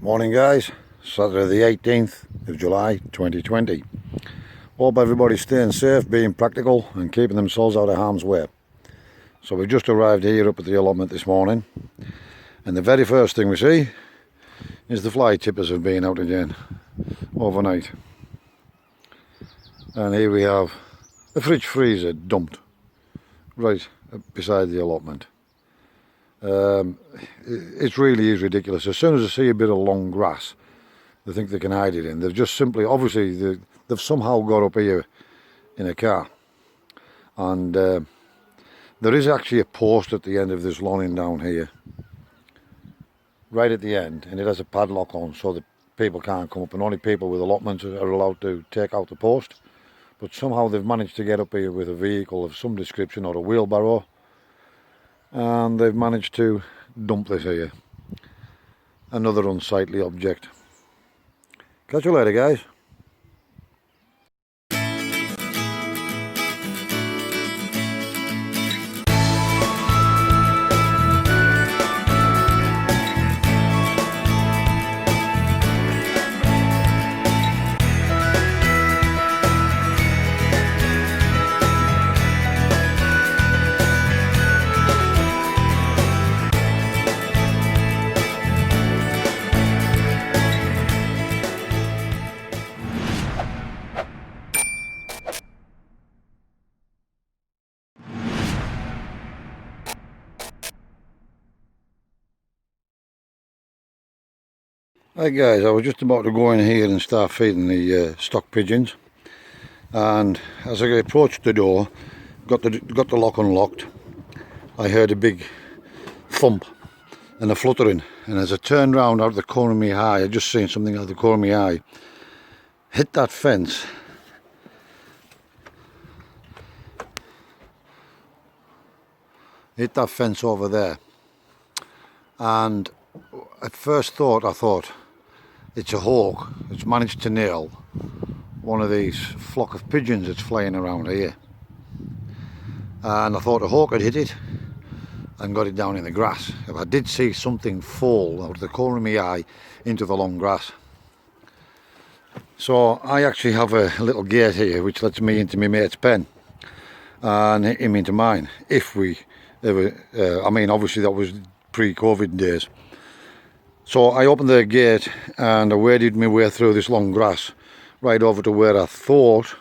Morning guys, Saturday the 18th of July 2020. Hope everybody's staying safe, being practical and keeping themselves out of harm's way. So we just arrived here up at the allotment this morning, and the very first thing we see is the fly tippers have been out again overnight. And here we have a fridge freezer dumped right beside the allotment. It really is ridiculous. As soon as they see a bit of long grass, they think they can hide it in. They've just simply, obviously, they've somehow got up here in a car. And there is actually a post at the end of this loaning down here, right at the end, and it has a padlock on so that people can't come up, and only people with allotments are allowed to take out the post. But somehow they've managed to get up here with a vehicle of some description or a wheelbarrow, and they've managed to dump this here. Another unsightly object. Catch you later guys. Hi guys, I was just about to go in here and start feeding the stock pigeons, and as I approached the door, got the lock unlocked, I heard a big thump and a fluttering, and as I turned round out of the corner of my eye, I just seen something out of the corner of my eye hit that fence. Hit that fence over there, and at first thought I thought it's a hawk that's managed to nail one of these flock of pigeons that's flying around here, and I thought a hawk had hit it and got it down in the grass. I did see something fall out of the corner of my eye into the long grass. So I actually have a little gate here which lets me into my mate's pen and him into mine if we ever, I mean obviously that was pre-COVID days. So I opened the gate and I waded my way through this long grass right over to where I thought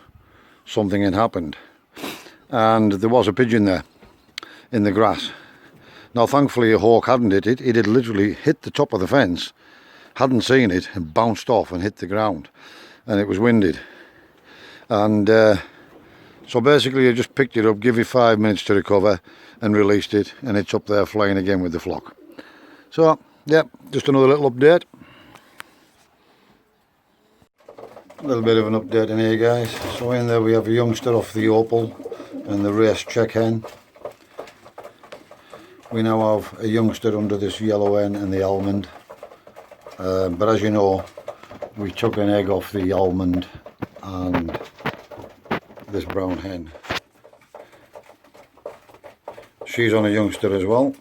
something had happened, and there was a pigeon there in the grass. Now thankfully a hawk hadn't hit it. It had literally hit the top of the fence, hadn't seen it, and bounced off and hit the ground, and it was winded. And so basically I just picked it up, give it 5 minutes to recover, and released it, and it's up there flying again with the flock. So yeah, just another little update. A little bit of an update in here guys. So in there we have a youngster off the opal and the race check hen. We now have a youngster under this yellow hen and the almond. But as you know, we took an egg off the almond and this brown hen. She's on a youngster as well.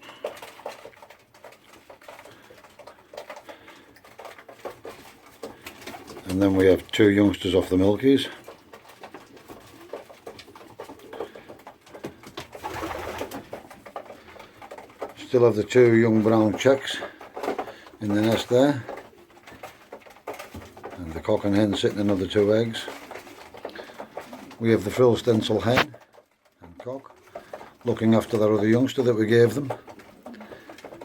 And then we have two youngsters off the milkies. Still have the two young brown chicks in the nest there. And the cock and hen sitting another two eggs. We have the frill stencil hen and cock looking after that other youngster that we gave them.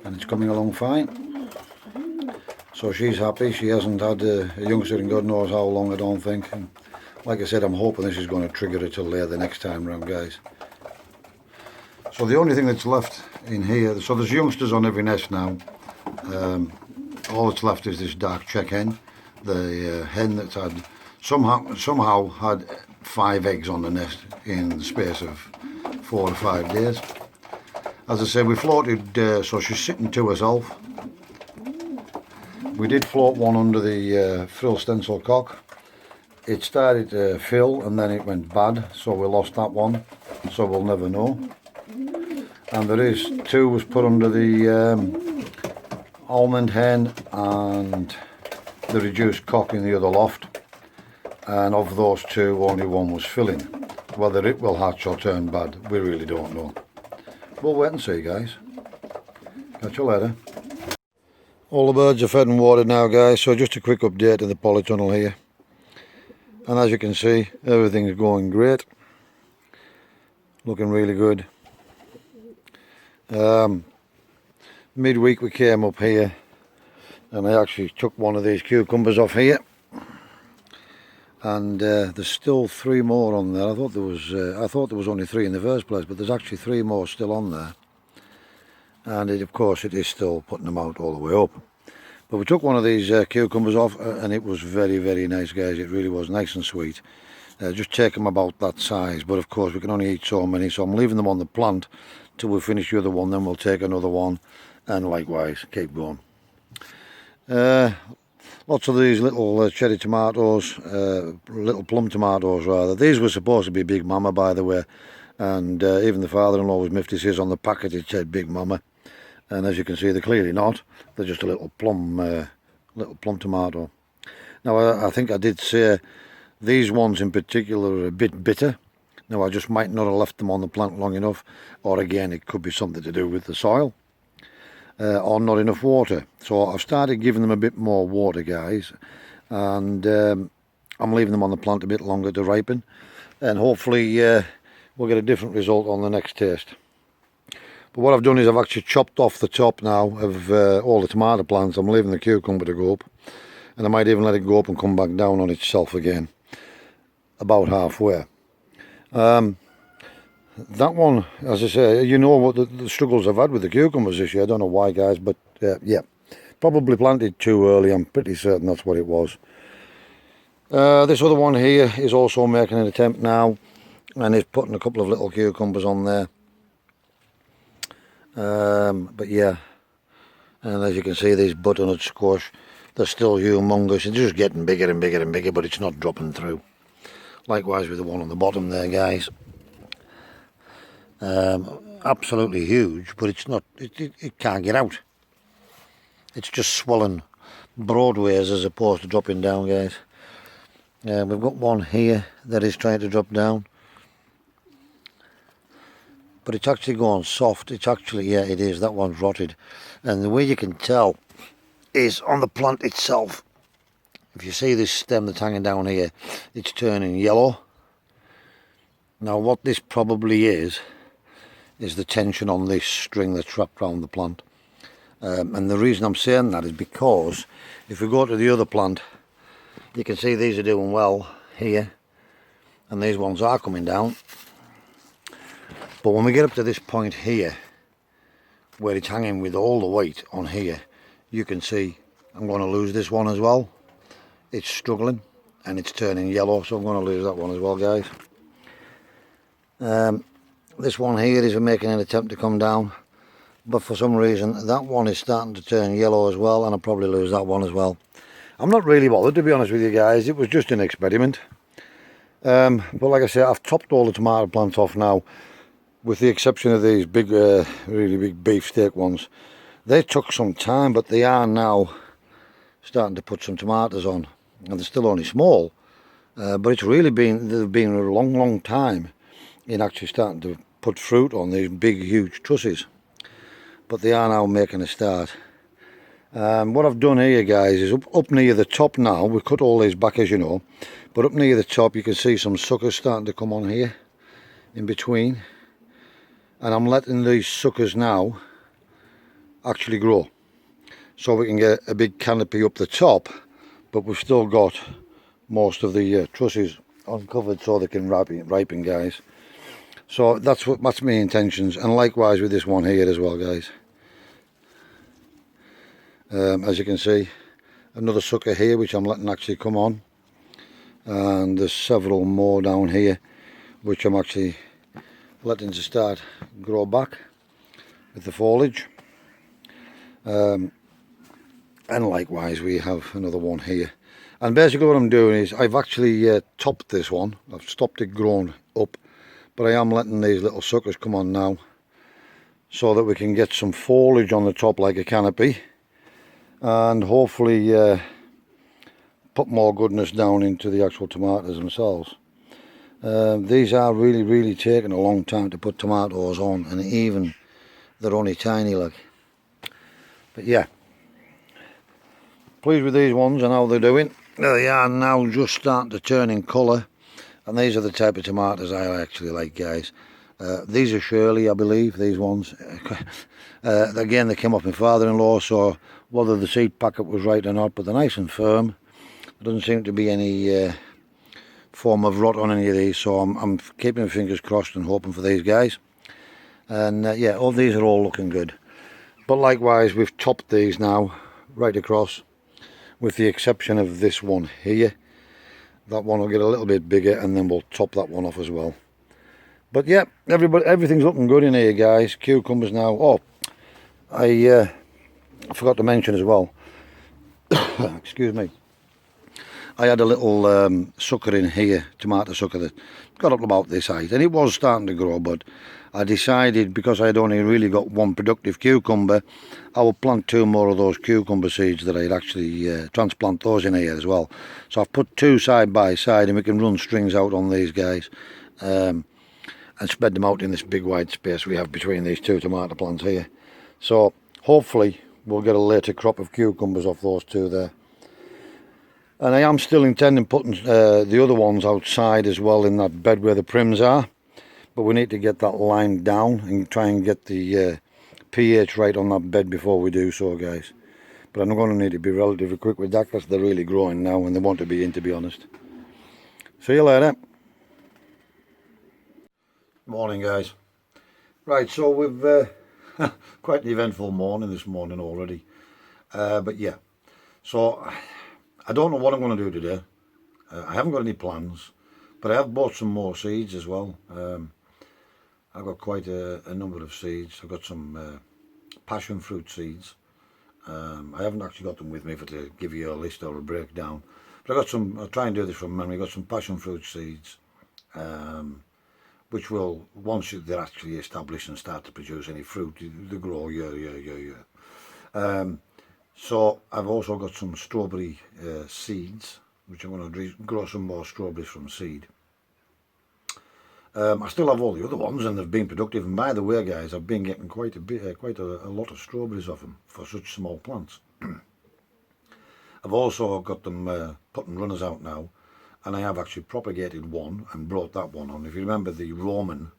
And it's coming along fine. So she's happy. She hasn't had a youngster in God knows how long, I don't think. And like I said, I'm hoping this is going to trigger her to lay the next time round, guys. So the only thing that's left in here, so there's youngsters on every nest now. All that's left is this dark check hen. The hen that's had somehow had 5 eggs on the nest in the space of 4 or 5 days. As I said, we floated, so she's sitting to herself. We did float one under the frill stencil cock. It started to fill and then it went bad, so we lost that one, so we'll never know. And there is 2 was put under the almond hen and the reduced cock in the other loft, and of those two only one was filling. Whether it will hatch or turn bad, we really don't know. We'll wait and see, guys. Catch you later. All the birds are fed and watered now, guys, so just a quick update in the polytunnel here. And as you can see, everything's going great. Looking really good. Midweek we came up here and I actually took one of these cucumbers off here. And there's still 3 more on there. I thought there was only 3 in the first place, but there's actually 3 more still on there. And of course it is still putting them out all the way up. But we took one of these cucumbers off and it was very, very nice, guys. It really was nice and sweet. Just take them about that size, but of course we can only eat so many, so I'm leaving them on the plant till we finish the other one. Then we'll take another one and likewise keep going. Lots of these little cherry tomatoes, little plum tomatoes rather. These were supposed to be Big Mama, by the way, and even the father-in-law was miffed. He says on the packet it said Big Mama, and as you can see they're clearly not. They're just a little plum tomato. Now I think I did say these ones in particular are a bit bitter. Now I just might not have left them on the plant long enough, or again it could be something to do with the soil. Or not enough water. So I've started giving them a bit more water, guys, and I'm leaving them on the plant a bit longer to ripen, and hopefully we'll get a different result on the next taste. But what I've done is I've actually chopped off the top now of all the tomato plants. I'm leaving the cucumber to go up, and I might even let it go up and come back down on itself again about halfway. That one, as I say, you know what the struggles I've had with the cucumbers this year. I don't know why, guys, but yeah, probably planted too early. I'm pretty certain that's what it was. This other one here is also making an attempt now, and is putting a couple of little cucumbers on there. But yeah, and as you can see, these butternut squash, they're still humongous. It's just getting bigger and bigger and bigger, but it's not dropping through. Likewise with the one on the bottom there, guys. Absolutely huge, but it's not, it can't get out. It's just swollen broadways as opposed to dropping down, guys. We've got one here that is trying to drop down, but it's actually going soft. It's actually, yeah, it is, that one's rotted, and the way you can tell is on the plant itself. If you see this stem that's hanging down here, it's turning yellow. Now what this probably is the tension on this string that's wrapped around the plant. And the reason I'm saying that is because if we go to the other plant, you can see these are doing well here, and these ones are coming down. But when we get up to this point here, where it's hanging with all the weight on here, you can see I'm going to lose this one as well. It's struggling and it's turning yellow, so I'm going to lose that one as well, guys. This one here is making an attempt to come down, but for some reason that one is starting to turn yellow as well, and I'll probably lose that one as well. I'm not really bothered, to be honest with you guys. It was just an experiment. But like I said, I've topped all the tomato plants off now, with the exception of these big, really big beefsteak ones. They took some time, but they are now starting to put some tomatoes on, and they're still only small, but it's really they've been a long time in actually starting to put fruit on these big huge trusses, but they are now making a start. What I've done here, guys, is up near the top now, we cut all these back, as you know, but up near the top you can see some suckers starting to come on here in between, and I'm letting these suckers now actually grow so we can get a big canopy up the top, but we've still got most of the trusses uncovered so they can ripen, guys. So that's my intentions, and likewise with this one here as well, guys. As you can see, another sucker here which I'm letting actually come on, and there's several more down here which I'm actually letting to start grow back with the foliage. And likewise we have another one here, and basically what I'm doing is I've actually topped this one. I've stopped it growing up, but I am letting these little suckers come on now so that we can get some foliage on the top like a canopy, and hopefully put more goodness down into the actual tomatoes themselves. These are really taking a long time to put tomatoes on, and even they're only tiny like. But yeah, pleased with these ones and how they're doing. They are now just starting to turn in colour, and these are the type of tomatoes I actually like, guys. These are Shirley, I believe, these ones. Again, they came off my father-in-law, so whether the seed packet was right or not, but they're nice and firm. There doesn't seem to be any form of rot on any of these, so I'm keeping my fingers crossed and hoping for these guys. And yeah, all these are all looking good. But likewise, we've topped these now right across, with the exception of this one here. That one will get a little bit bigger, and then we'll top that one off as well. But yeah, everything's looking good in here, guys. Cucumbers now. Oh, I forgot to mention as well. Excuse me. I had a little sucker in here, tomato sucker, that got up about this height, and it was starting to grow, but I decided, because I had only really got one productive cucumber, I will plant 2 more of those cucumber seeds that I'd actually transplant those in here as well. So I've put 2 side by side, and we can run strings out on these guys and spread them out in this big wide space we have between these 2 tomato plants here. So hopefully we'll get a later crop of cucumbers off those 2 there. And I am still intending putting the other ones outside as well, in that bed where the prims are. But we need to get that line down and try and get the pH right on that bed before we do so, guys. But I'm going to need to be relatively quick with that, because they're really growing now and they want to be in, to be honest. See you later. Morning, guys. Right, so we've quite an eventful morning this morning already. But yeah, so I don't know what I'm going to do today. I haven't got any plans, but I have bought some more seeds as well. I've got quite a number of seeds. I've got some passion fruit seeds. I haven't actually got them with me to give you a list or a breakdown. But I've got some, I'll try and do this from memory. I've got some passion fruit seeds, which will, once they're actually established and start to produce any fruit, they grow year. So I've also got some strawberry seeds, which I'm going to grow some more strawberries from seed. I still have all the other ones, and they've been productive. And by the way, guys, I've been getting quite a lot of strawberries off them for such small plants. I've also got them putting runners out now, and I have actually propagated one and brought that one on. If you remember the Roman,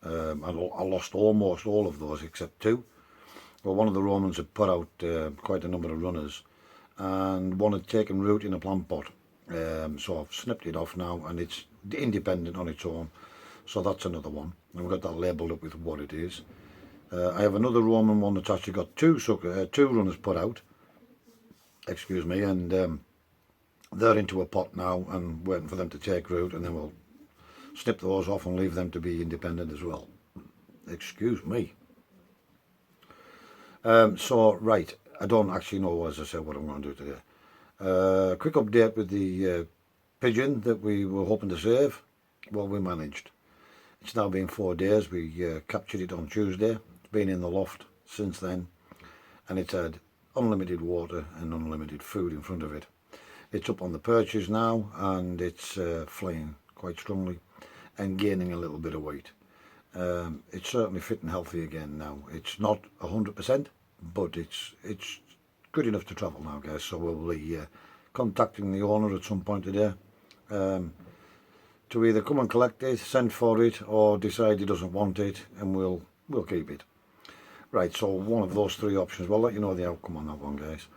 I lost almost all of those except 2. Well, one of the Romans had put out quite a number of runners, and one had taken root in a plant pot. So I've snipped it off now, and it's independent on its own. So that's another one, and we've got that labelled up with what it is. I have another Roman one that's actually got 2 runners put out. Excuse me, and they're into a pot now and waiting for them to take root, and then we'll snip those off and leave them to be independent as well. Excuse me. So right, I don't actually know, as I said, what I'm going to do today. Quick update with the pigeon that we were hoping to save. Well, we managed. It's now been 4 days. We captured it on Tuesday. It's been in the loft since then, and it's had unlimited water and unlimited food in front of it. It's up on the perches now, and it's flying quite strongly and gaining a little bit of weight. It's certainly fit and healthy again now. It's not 100%, but it's good enough to travel now, guys. So we'll be contacting the owner at some point today to either come and collect it, send for it, or decide he doesn't want it, and we'll keep it. Right, so one of those 3 options. We'll let you know the outcome on that one, guys.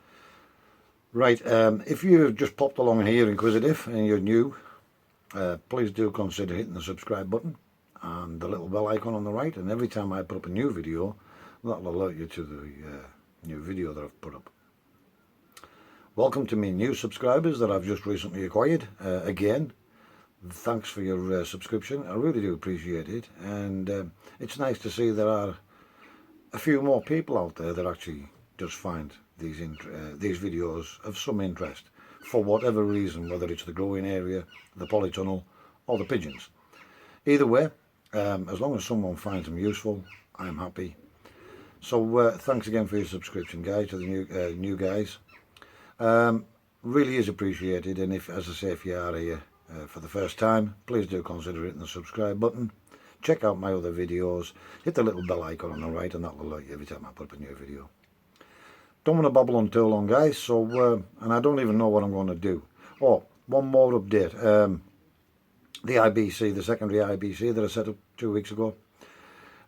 Right, if you've just popped along here inquisitive and you're new, please do consider hitting the subscribe button and the little bell icon on the right, and every time I put up a new video, that'll alert you to the new video that I've put up. Welcome to me new subscribers that I've just recently acquired. Again, thanks for your subscription. I really do appreciate it, and it's nice to see there are a few more people out there that actually just find these videos of some interest for whatever reason, whether it's the growing area, the polytunnel, or the pigeons. Either way, as long as someone finds them useful, I'm happy. So thanks again for your subscription, guys, to the new guys. Really is appreciated, and if, as I say, if you are here for the first time, please do consider hitting the subscribe button. Check out my other videos. Hit the little bell icon on the right, and that will alert you every time I put up a new video. Don't want to babble on too long, guys. So, and I don't even know what I'm going to do. Oh, one more update. The IBC, the secondary IBC that I set up 2 weeks ago.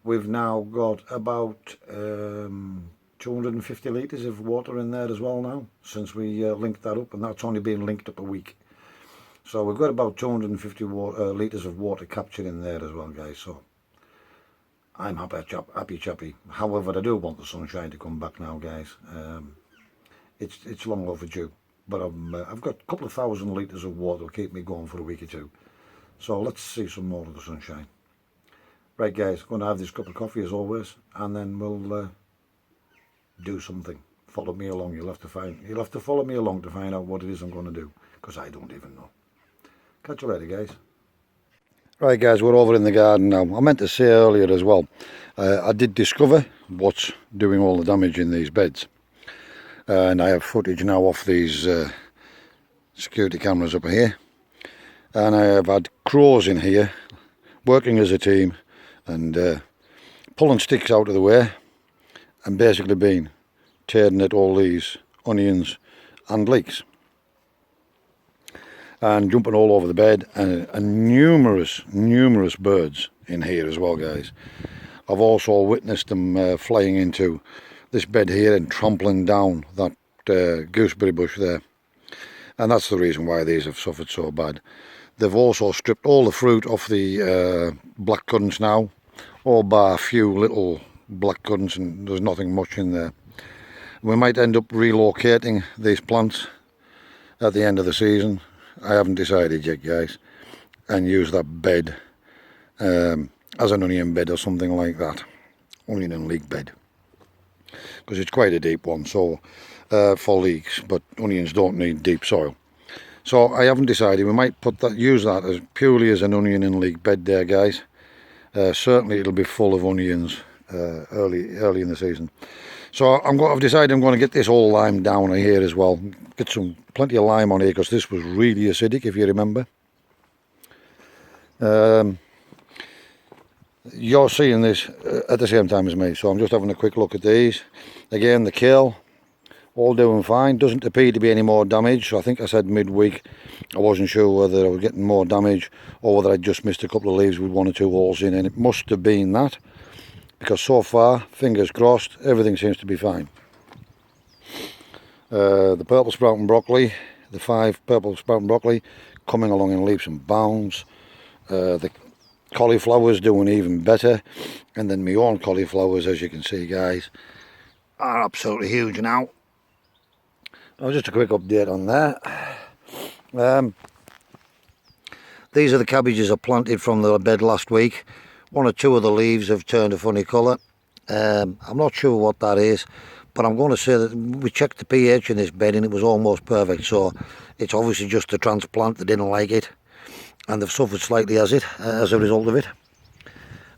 We've now got about 250 litres of water in there as well now, since we linked that up, and that's only been linked up a week. So we've got about 250 litres of water captured in there as well, guys. So I'm happy chappy. However, I do want the sunshine to come back now, guys. It's long overdue, but I've got a couple of thousand litres of water to keep me going for a week or two. So let's see some more of the sunshine. Right, guys, going to have this cup of coffee as always, and then we'll do something. Follow me along. You'll have to follow me along to find out what it is I'm going to do, because I don't even know. Catch you later, guys. Right, guys, we're over in the garden now. I meant to say earlier as well, I did discover what's doing all the damage in these beds, and I have footage now off these security cameras up here, and I have had crows in here working as a team and pulling sticks out of the way and basically been tearing at all these onions and leeks and jumping all over the bed, and numerous birds in here as well, guys. I've also witnessed them flying into this bed here and trampling down that gooseberry bush there, and that's the reason why these have suffered so bad. They've also stripped all the fruit off the black currants now, all bar a few little black currants, and there's nothing much in there. We might end up relocating these plants at the end of the season. I haven't decided yet, guys, and use that bed as an onion bed or something like that, onion and leek bed, because it's quite a deep one, so for leeks, but onions don't need deep soil. So I haven't decided. We might use that as purely as an onion and leek bed there, guys. Certainly it'll be full of onions early in the season. So I've decided I'm going to get this all limed down here as well. Get plenty of lime on here, because this was really acidic, if you remember. You're seeing this at the same time as me, so I'm just having a quick look at these. Again, the kale, all doing fine. Doesn't appear to be any more damage. So I think I said midweek I wasn't sure whether I was getting more damage or whether I'd just missed a couple of leaves with 1 or 2 holes in, and it must have been that, because so far, fingers crossed, everything seems to be fine. The purple sprouting broccoli, the 5 purple sprouting broccoli, coming along in leaps and bounds. The cauliflowers doing even better, and then my own cauliflowers, as you can see, guys, are absolutely huge now. Oh, just a quick update on that. These are the cabbages I planted from the bed last week. 1 or 2 of the leaves have turned a funny colour. I'm not sure what that is, but I'm going to say that we checked the pH in this bed and it was almost perfect, so it's obviously just the transplant that didn't like it, and they've suffered slightly as a result of it.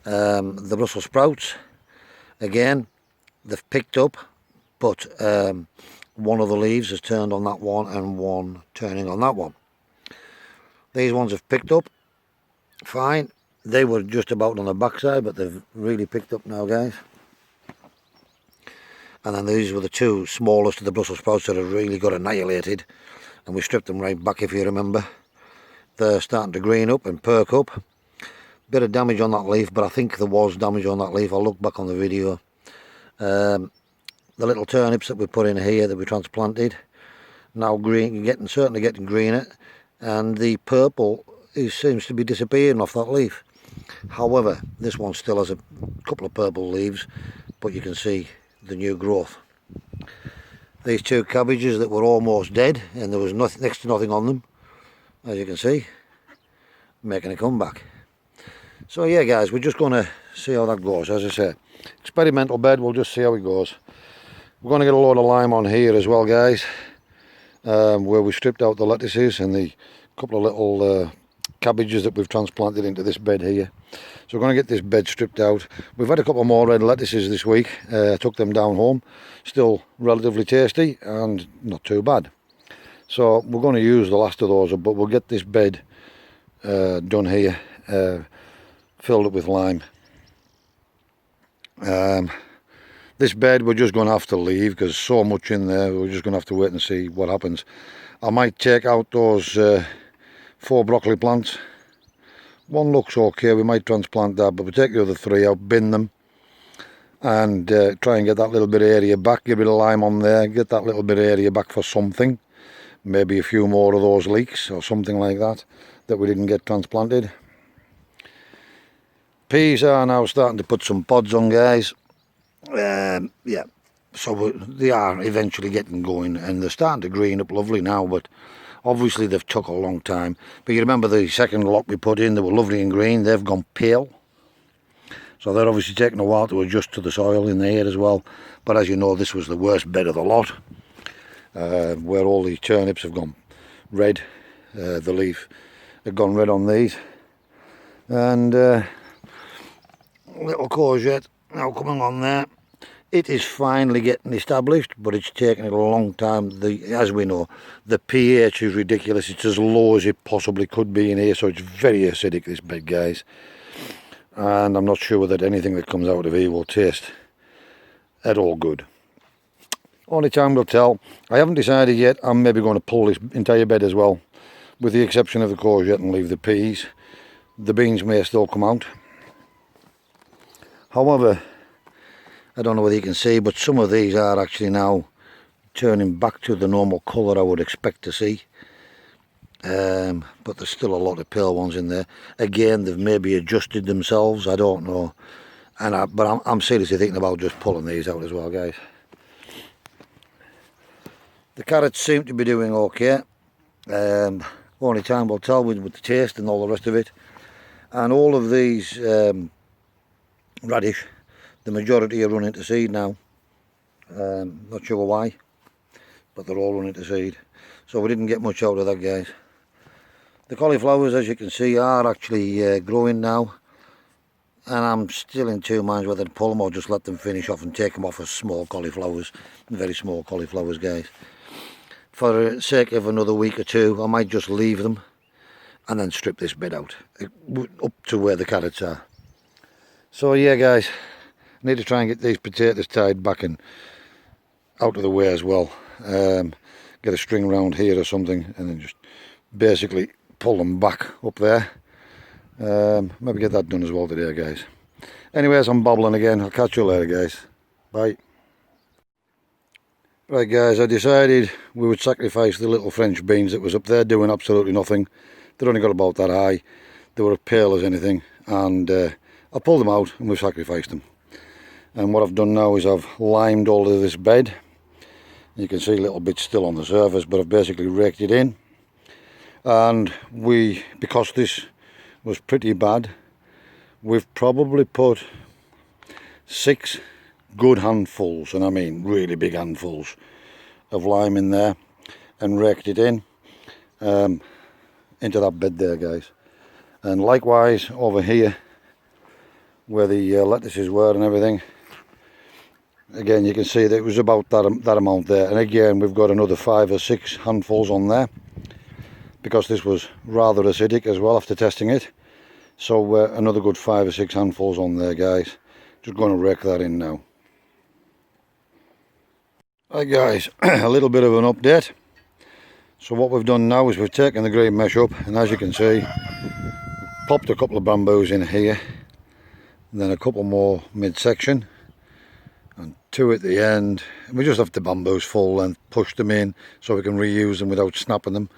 The Brussels sprouts, again, they've picked up, but 1 of the leaves has turned on that one and 1 turning on that one. These ones have picked up fine. They were just about on the backside, but they've really picked up now, guys. And then these were the 2 smallest of the Brussels sprouts that have really got annihilated, and we stripped them right back, if you remember. They're starting to green up and perk up. Bit of damage on that leaf, but I think there was damage on that leaf. I'll look back on the video. The little turnips that we put in here that we transplanted, now green, certainly getting greener, and the purple seems to be disappearing off that leaf. However, this one still has a couple of purple leaves, but you can see the new growth. These 2 cabbages that were almost dead, and there was next to nothing on them, as you can see, making a comeback. So yeah, guys, we're just going to see how that goes. As I say, experimental bed, we'll just see how it goes. We're going to get a load of lime on here as well, guys, where we stripped out the lettuces and the couple of little cabbages that we've transplanted into this bed here. So we're going to get this bed stripped out. We've had a couple more red lettuces this week. Took them down home. Still relatively tasty and not too bad. So we're going to use the last of those, but we'll get this bed done here, filled up with lime. This bed we're just going to have to leave because so much in there. We're just going to have to wait and see what happens. I might take out those 4 broccoli plants. One looks okay, we might transplant that, but we'll take the other 3 out, bin them, and try and get that little bit of area back. Get a bit of lime on there, get that little bit of area back for something. Maybe a few more of those leeks or something like that we didn't get transplanted. Peas are now starting to put some pods on, guys. Yeah, so they are eventually getting going, and they're starting to green up lovely now, but obviously they've took a long time. But you remember the second lot we put in, they were lovely and green. They've gone pale, so they're obviously taking a while to adjust to the soil in there as well. But as you know, this was the worst bed of the lot, where all the turnips have gone red. The leaf had gone red on these, and little courgette now coming on there. It is finally getting established, but it's taken it a long time. As we know, the pH is ridiculous. It's as low as it possibly could be in here, so it's very acidic, this bed, guys. And I'm not sure that anything that comes out of here will taste at all good. Only time will tell. I haven't decided yet. I'm maybe going to pull this entire bed as well, with the exception of the courgette, and leave the peas. The beans may still come out. However, I don't know whether you can see, but some of these are actually now turning back to the normal colour I would expect to see. But there's still a lot of pale ones in there. Again, they've maybe adjusted themselves, I don't know. But I'm seriously thinking about just pulling these out as well, guys. The carrots seem to be doing okay. Only time will tell with the taste and all the rest of it. And all of these radish, the majority are running to seed now. Not sure why, but they're all running to seed. So we didn't get much out of that, guys. The cauliflowers, as you can see, are actually growing now. And I'm still in 2 minds whether to pull them or just let them finish off and take them off as small cauliflowers. Very small cauliflowers, guys. For the sake of another week or 2, I might just leave them and then strip this bed out, up to where the carrots are. So yeah, guys. Need to try and get these potatoes tied back and out of the way as well. Get a string round here or something and then just basically pull them back up there. Maybe get that done as well today, guys. Anyways, I'm babbling again. I'll catch you later, guys. Bye. Right, guys, I decided we would sacrifice the little French beans that was up there doing absolutely nothing. They'd only got about that high. They were as pale as anything, and I pulled them out and we've sacrificed them. And what I've done now is I've limed all of this bed. You can see little bits still on the surface, but I've basically raked it in. And because this was pretty bad, we've probably put 6 good handfuls, and I mean really big handfuls, of lime in there and raked it in into that bed there, guys. And likewise over here where the lettuces were and everything, again you can see that it was about that amount there. And again we've got another 5 or 6 handfuls on there because this was rather acidic as well after testing it. So another good 5 or 6 handfuls on there, guys. Just going to rake that in now. Right, guys, a little bit of an update. So what we've done now is we've taken the green mesh up, and as you can see, popped a couple of bamboos in here, and then a couple more midsection, and 2 at the end. And we just have the bamboos full length, push them in so we can reuse them without snapping them.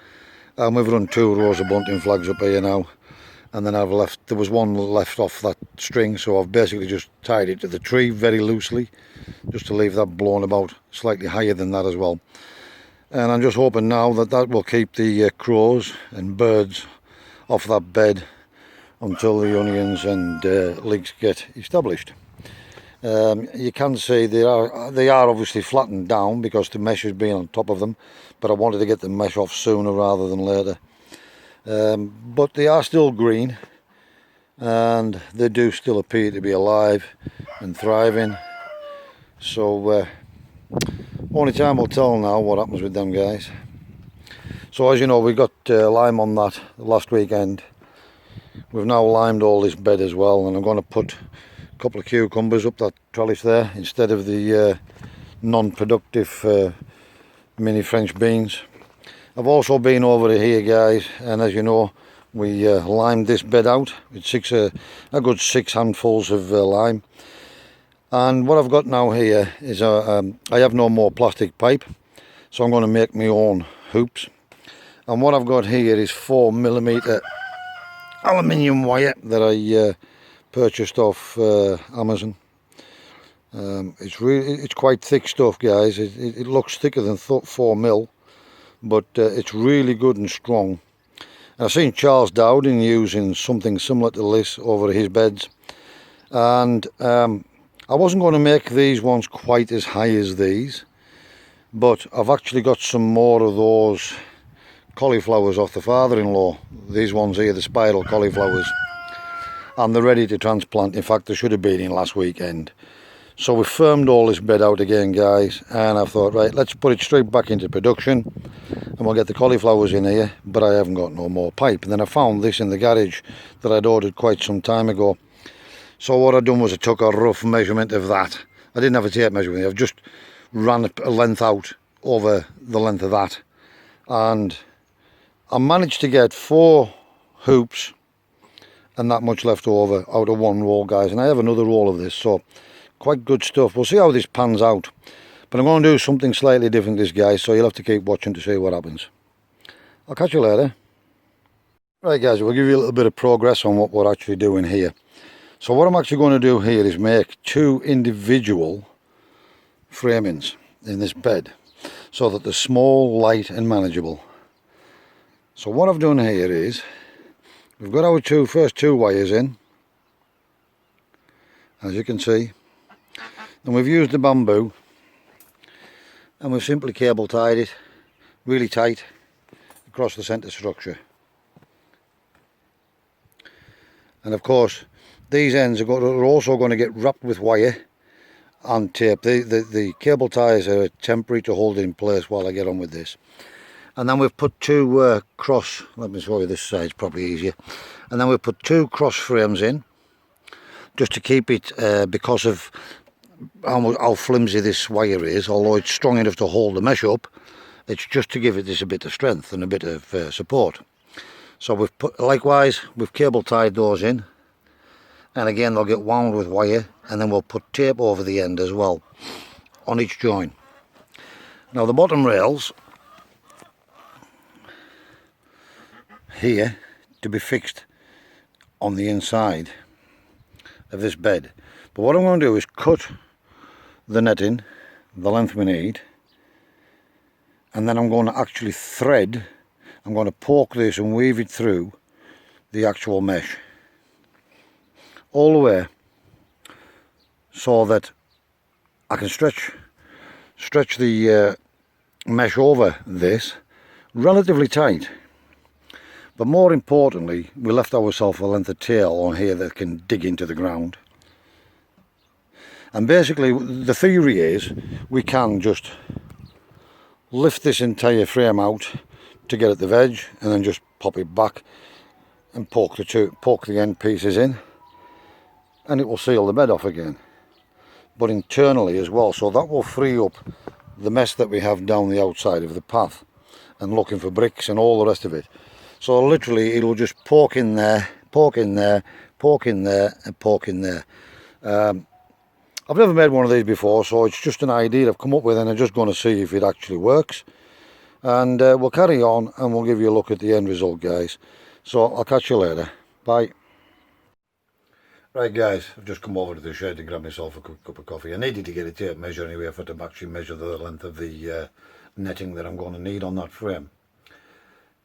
And we've run 2 rows of bunting flags up here now, and then there was one left off that string, so I've basically just tied it to the tree very loosely, just to leave that blown about slightly higher than that as well. And I'm just hoping now that will keep the crows and birds off that bed until the onions and leeks get established. You can see they are obviously flattened down because the mesh has been on top of them, but I wanted to get the mesh off sooner rather than later. but they are still green and they do still appear to be alive and thriving. So only time will tell now what happens with them guys. So as you know, we got lime on that last weekend. We've now limed all this bed as well, and I'm going to put a couple of cucumbers up that trellis there instead of the non-productive mini French beans. I've also been over here guys, and as you know, we limed this bed out with a good 6 handfuls of lime. And what I've got now here is I have no more plastic pipe, so I'm going to make my own hoops. And what I've got here is 4mm aluminium wire that I purchased off Amazon. It's quite thick stuff guys. It looks thicker than 4mm, but it's really good and strong. And I've seen Charles Dowding using something similar to this over his beds, and I wasn't going to make these ones quite as high as these, but I've actually got some more of those cauliflowers off the father-in-law. These ones here, the spiral cauliflowers, and they're ready to transplant. In fact, they should have been in last weekend. So we firmed all this bed out again guys, and I thought, right, let's put it straight back into production and we'll get the cauliflowers in here, but I haven't got no more pipe. And then I found this in the garage that I'd ordered quite some time ago. So what I've done was I took a rough measurement of that. I didn't have a tape measurement, I've just ran a length out over the length of that, and I managed to get 4 hoops and that much left over out of one roll guys, and I have another roll of this, so quite good stuff. We'll see how this pans out, but I'm going to do something slightly different this guys, so you'll have to keep watching to see what happens. I'll catch you later. Right guys, we'll give you a little bit of progress on what we're actually doing here. So what I'm actually going to do here is make 2 individual framings in this bed so that they're small, light and manageable. So what I've done here is we've got our first two wires in, as you can see, and we've used the bamboo and we've simply cable tied it really tight across the centre structure. And of course these ends are also going to get wrapped with wire and tape. The cable ties are temporary to hold it in place while I get on with this. And then we've put 2 cross, let me show you this side, it's probably easier. And then we've put 2 cross frames in, just to keep it, because of how flimsy this wire is, although it's strong enough to hold the mesh up, it's just to give it this a bit of strength and a bit of support. So we've put, likewise, we've cable tied those in, and again they'll get wound with wire, and then we'll put tape over the end as well, on each join. Now the bottom rails here to be fixed on the inside of this bed, but what I'm going to do is cut the netting the length we need, and then I'm going to actually thread, I'm going to poke this and weave it through the actual mesh all the way, so that I can stretch the mesh over this relatively tight. But more importantly, we left ourselves a length of tail on here that can dig into the ground. And basically the theory is we can just lift this entire frame out to get at the veg, and then just pop it back and poke the end pieces in, and it will seal the bed off again, but internally as well, so that will free up the mess that we have down the outside of the path and looking for bricks and all the rest of it. So literally it'll just poke in there, poke in there, poke in there and poke in there. I've never made one of these before, so it's just an idea I've come up with, and I'm just going to see if it actually works. And we'll carry on and we'll give you a look at the end result guys. So I'll catch you later. Bye. Right guys, I've just come over to the shed to grab myself a quick cup of coffee. I needed to get a tape measure anyway for to actually measure the length of the netting that I'm going to need on that frame.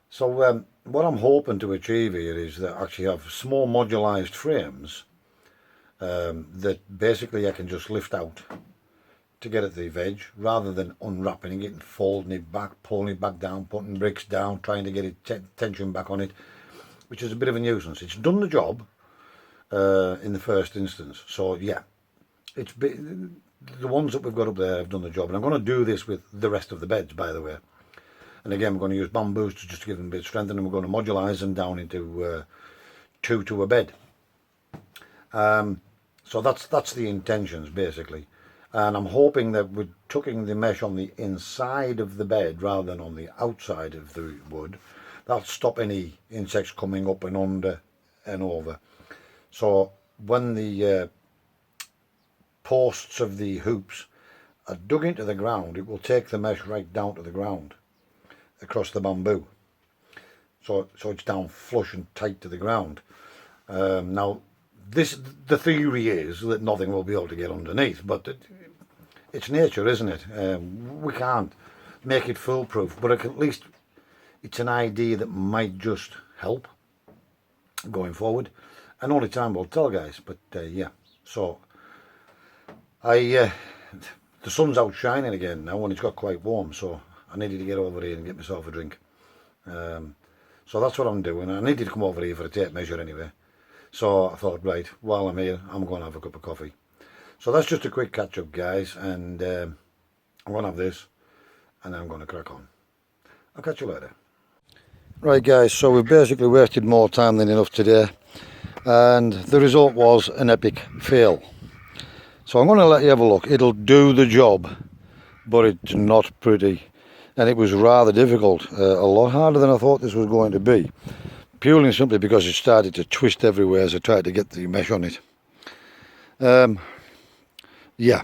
So what I'm hoping to achieve here is that I actually have small modularized frames that basically I can just lift out to get at the veg, rather than unwrapping it and folding it back, pulling it back down, putting bricks down, trying to get it tension back on it, which is a bit of a nuisance. It's done the job in the first instance. So yeah, the ones that we've got up there have done the job, and I'm going to do this with the rest of the beds, by the way. And again, we're going to use bamboos to just give them a bit of strength, and then we're going to modulise them down into 2 to a bed. So that's the intentions basically. And I'm hoping that we're tucking the mesh on the inside of the bed rather than on the outside of the wood. That'll stop any insects coming up and under and over. So when the posts of the hoops are dug into the ground, it will take the mesh right down to the ground across the bamboo. So it's down flush and tight to the ground. Now, the theory is that nothing will be able to get underneath, but it's nature, isn't it? We can't make it foolproof, but at least it's an idea that might just help going forward, and only time will tell, guys. But yeah, so the sun's out shining again now, and it's got quite warm, so I needed to get over here and get myself a drink. So that's what I'm doing. I needed to come over here for a tape measure anyway. So I thought, right, while I'm here, I'm going to have a cup of coffee. So that's just a quick catch up, guys, and I'm going to have this, and then I'm going to crack on. I'll catch you later. Right, guys, so we've basically wasted more time than enough today, and the result was an epic fail. So I'm going to let you have a look. It'll do the job, but it's not pretty, and it was rather difficult, a lot harder than I thought this was going to be. Purely and simply because it started to twist everywhere as I tried to get the mesh on it. Yeah,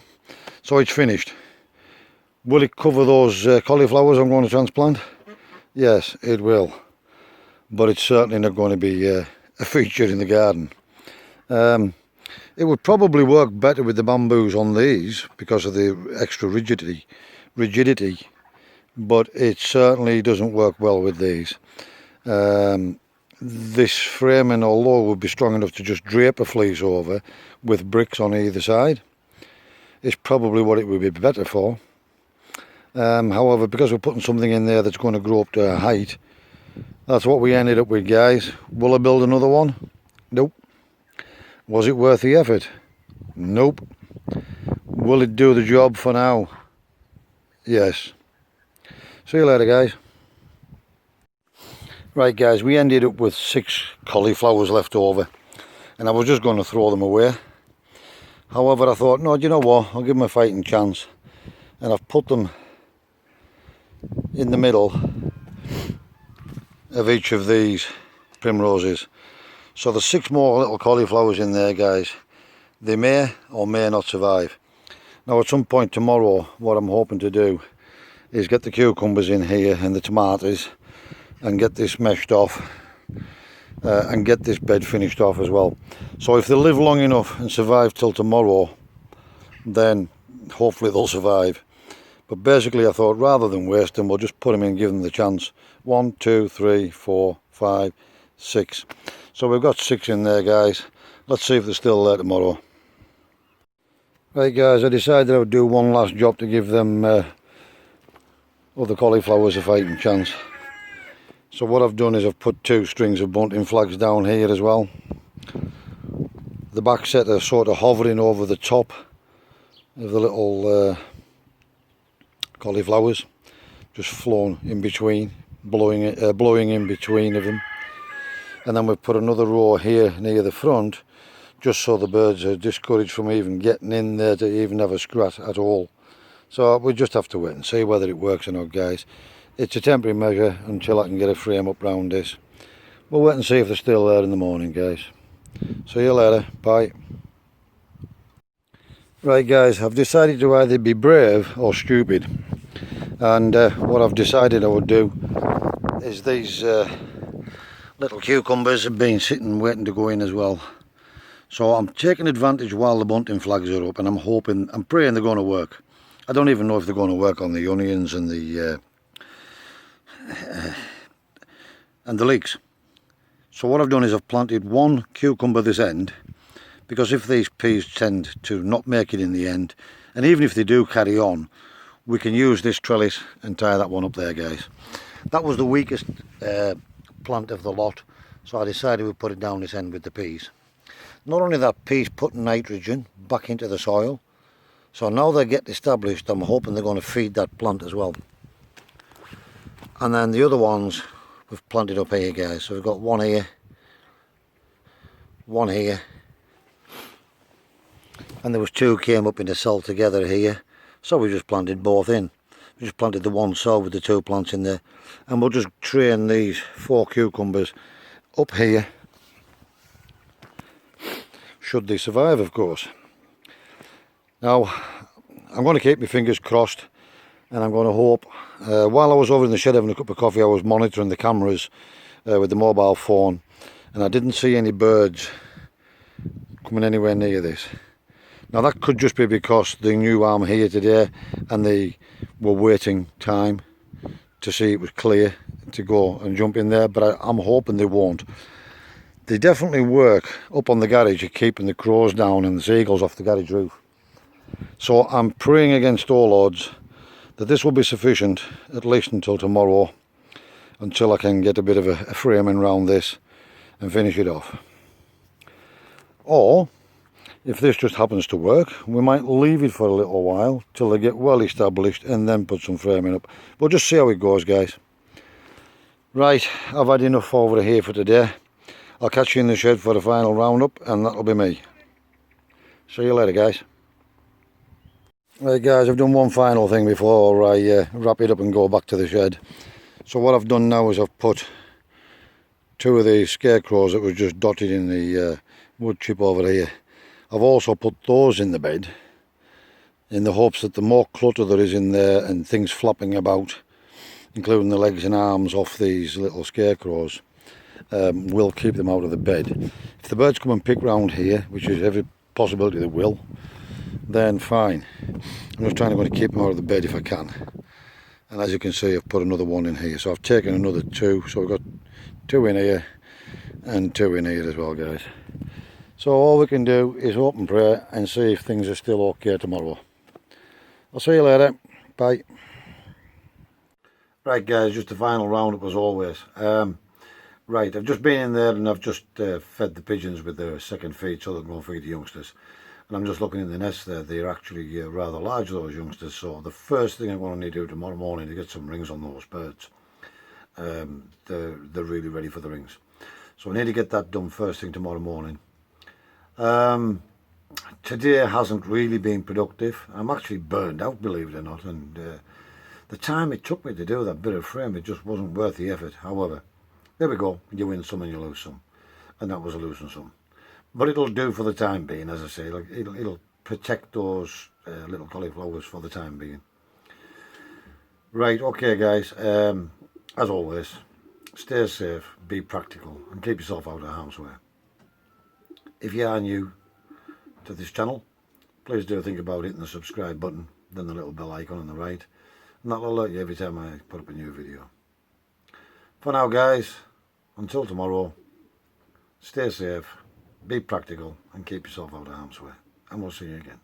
so it's finished. Will it cover those cauliflowers I'm going to transplant? Yes, it will. But it's certainly not going to be a feature in the garden. It would probably work better with the bamboos on these because of the extra rigidity, but it certainly doesn't work well with these. This framing, although would be strong enough to just drape a fleece over with bricks on either side, is probably what it would be better for. However, because we're putting something in there that's going to grow up to a height, that's what we ended up with, guys. Will I build another one? Nope. Was it worth the effort? Nope. Will it do the job for now? Yes. See you later, guys. Right, guys, we ended up with 6 cauliflowers left over, and I was just going to throw them away. However, I thought, no, do you know what, I'll give them a fighting chance, and I've put them in the middle of each of these primroses. So there's 6 more little cauliflowers in there, guys. They may or may not survive. Now at some point tomorrow, what I'm hoping to do is get the cucumbers in here and the tomatoes and get this meshed off and get this bed finished off as well. So if they live long enough and survive till tomorrow, then hopefully they'll survive. But basically I thought, rather than waste them, we'll just put them in and give them the chance. 1, 2, 3, 4, 5, 6. So we've got 6 in there, guys. Let's see if they're still there tomorrow. Right, guys, I decided I would do one last job to give them other cauliflowers a fighting chance. So what I've done is I've put 2 strings of bunting flags down here as well. The back set are sort of hovering over the top of the little cauliflowers, just flown in between, blowing in between of them. And then we've put another row here near the front, just so the birds are discouraged from even getting in there to even have a scratch at all. So we just have to wait and see whether it works or not, guys. It's a temporary measure until I can get a frame up round this. We'll wait and see if they're still there in the morning, guys. See you later. Bye. Right, guys, I've decided to either be brave or stupid. And what I've decided I would do is these little cucumbers have been sitting waiting to go in as well. So I'm taking advantage while the bunting flags are up, and I'm praying they're going to work. I don't even know if they're going to work on the onions and the leeks. So what I've done is I've planted 1 cucumber this end, because if these peas tend to not make it in the end And even if they do carry on, we can use this trellis and tie that one up there, guys. That was the weakest plant of the lot, so I decided we'd put it down this end with the peas. Not only that, peas put nitrogen back into the soil, so now they get established, I'm hoping they're going to feed that plant as well. And then the other ones we've planted up here, guys. So we've got one here, and there was two came up in the cell together here, so we just planted both in. We just planted the one cell with the two plants in there, and we'll just train these 4 cucumbers up here, should they survive, of course. Now I'm going to keep my fingers crossed, and I'm going to hope, while I was over in the shed having a cup of coffee, I was monitoring the cameras with the mobile phone, and I didn't see any birds coming anywhere near this. Now that could just be because they knew I'm here today and they were waiting time to see it was clear to go and jump in there, but I'm hoping they won't. They definitely work up on the garage at keeping the crows down and the seagulls off the garage roof. So I'm praying against all odds that this will be sufficient at least until tomorrow, until I can get a bit of a framing around this and finish it off. Or if this just happens to work, we might leave it for a little while till they get well established and then put some framing up. We'll just see how it goes, guys. Right, I've had enough over here for today. I'll catch you in the shed for the final roundup, and that'll be me. See you later, guys. Right, guys, I've done one final thing before I wrap it up and go back to the shed. So what I've done now is I've put 2 of these scarecrows that was just dotted in the wood chip over here. I've also put those in the bed in the hopes that the more clutter there is in there and things flapping about, including the legs and arms off these little scarecrows, will keep them out of the bed. If the birds come and pick round here, which is every possibility they will, then fine. I'm just trying to keep them out of the bed if I can. And as you can see, I've put another one in here, so I've taken another 2, so we've got 2 in here and 2 in here as well, guys. So all we can do is hope and pray and see if things are still okay tomorrow. I'll see you later. Bye. Right, guys, just the final roundup as always. Right, I've just been in there and I've just fed the pigeons with their second feed so they can go feed the youngsters. And I'm just looking in the nest there. They're actually rather large, those youngsters. So the first thing I'm going to need to do tomorrow morning to get some rings on those birds. They're really ready for the rings. So I need to get that done first thing tomorrow morning. Today hasn't really been productive. I'm actually burned out, believe it or not, and the time it took me to do that bit of frame, it just wasn't worth the effort. However, there we go, you win some and you lose some, and that was a losing some. But it'll do for the time being, as I say. Like it'll protect those little cauliflowers for the time being. Right, okay, guys, as always, stay safe, be practical, and keep yourself out of harm's way. If you are new to this channel, please do think about hitting the subscribe button, then the little bell icon on the right, and that'll alert you every time I put up a new video. For now, guys, until tomorrow, stay safe, be practical, and keep yourself out of harm's way, and we'll see you again.